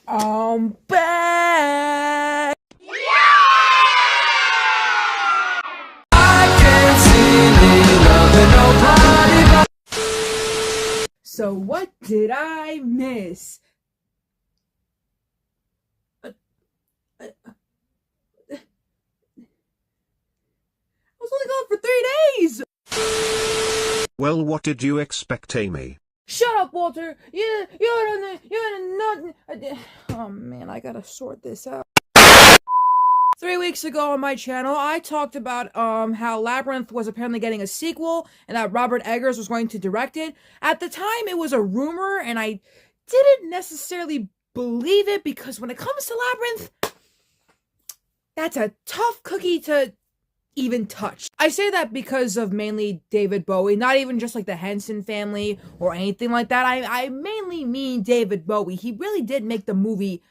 I'm back. I can't see me loving nobody. So what did I miss? I was only gone for 3 days. Well, what did you expect, Amy? Shut up, Walter. You're not. Oh man, I gotta sort this out. 3 weeks ago on my channel, I talked about how Labyrinth was apparently getting a sequel and that Robert Eggers was going to direct it. At the time, it was a rumor, and I didn't necessarily believe it because when it comes to Labyrinth, that's a tough cookie to even touch. I say that because of mainly David Bowie, not even just like the Henson family or anything like that. I mainly mean David Bowie. He really did make the movie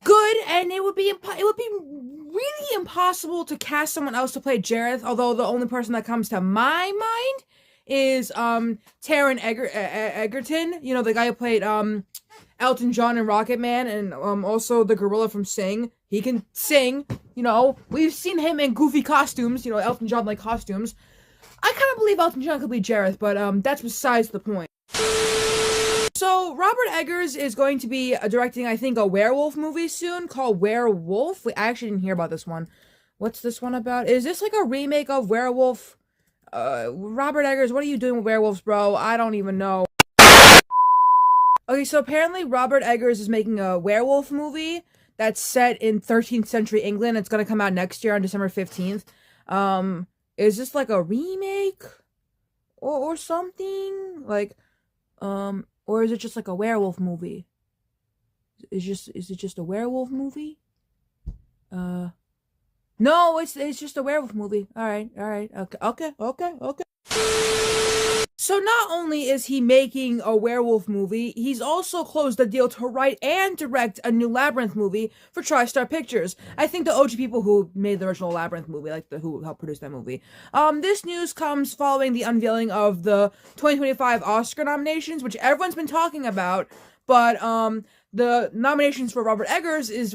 good, and it would be really impossible to cast someone else to play Jareth, although the only person that comes to my mind is Taron Egerton, you know, the guy who played Elton John in Rocket Man, and also the gorilla from Sing. He can sing, you know. We've seen him in goofy costumes, you know, Elton John like costumes. I kind of believe Elton John could be Jareth, but that's besides the point. So, Robert Eggers is going to be directing, I think, a werewolf movie soon called Werewolf. Wait, I actually didn't hear about this one. What's this one about? Is this like a remake of Werewolf? Robert Eggers, what are you doing with werewolves, bro? I don't even know. Okay, so apparently Robert Eggers is making a werewolf movie that's set in 13th century England. It's gonna come out next year on December 15th. Is this like a remake? Or something? Like, or is it just like a werewolf movie? Is it just a werewolf movie? No, it's just a werewolf movie. Alright, okay. So not only is he making a werewolf movie, he's also closed a deal to write and direct a new Labyrinth movie for TriStar Pictures. I think the OG people who made the original Labyrinth movie, like who helped produce that movie. This news comes following the unveiling of the 2025 Oscar nominations, which everyone's been talking about, but the nominations for Robert Eggers is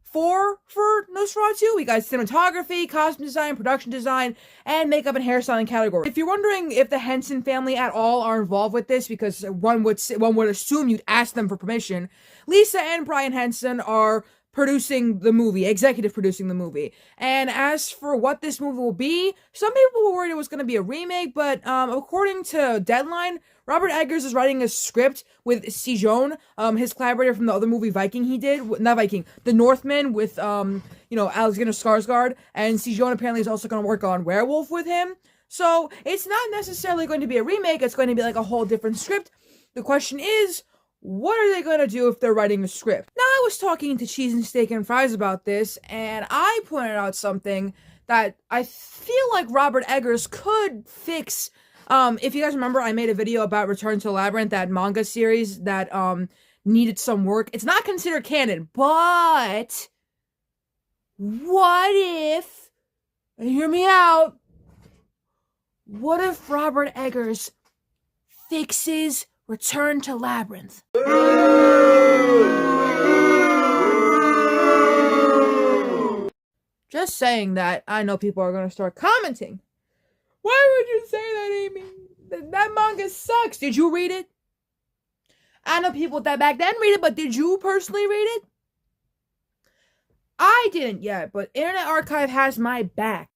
four for Nosferatu. We got cinematography, costume design, production design, and makeup and hairstyling category. If you're wondering if the Henson family at all are involved with this, because one would assume you'd ask them for permission, Lisa and Brian Henson are producing the movie, executive producing the movie. And as for what this movie will be, some people were worried it was going to be a remake, but according to Deadline, Robert Eggers is writing a script with Sijon, his collaborator from the other movie Viking he did, not Viking, The Northman with, you know, Alexander Skarsgård, and Sijon apparently is also going to work on Werewolf with him. So it's not necessarily going to be a remake, it's going to be like a whole different script. The question is, what are they going to do if they're writing a script? Now, I was talking to Cheese and Steak and Fries about this, and I pointed out something that I feel like Robert Eggers could fix. If you guys remember, I made a video about Return to Labyrinth, that manga series that needed some work. It's not considered canon, but what if, and hear me out, what if Robert Eggers fixes Return to Labyrinth? Just saying that, I know people are going to start commenting. Why would you say that, Amy? That manga sucks. Did you read it? I know people that back then read it, but did you personally read it? I didn't yet, but Internet Archive has my back.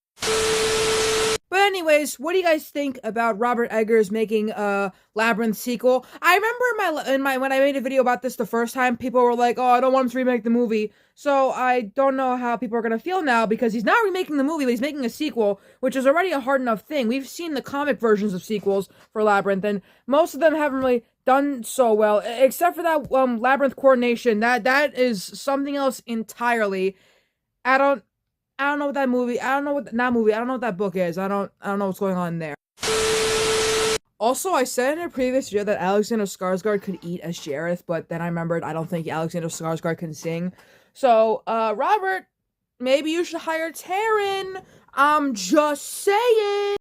But anyways, what do you guys think about Robert Eggers making a Labyrinth sequel? I remember when I made a video about this the first time, people were like, "Oh, I don't want him to remake the movie." So I don't know how people are gonna feel now, because he's not remaking the movie, but he's making a sequel, which is already a hard enough thing. We've seen the comic versions of sequels for Labyrinth, and most of them haven't really done so well, except for that Labyrinth Coordination. That is something else entirely. I don't know what that movie, I don't know what that book is. I don't know what's going on there. Also, I said in a previous video that Alexander Skarsgård could eat as Jareth, but then I remembered I don't think Alexander Skarsgård can sing. So, Robert, maybe you should hire Taron. I'm just saying.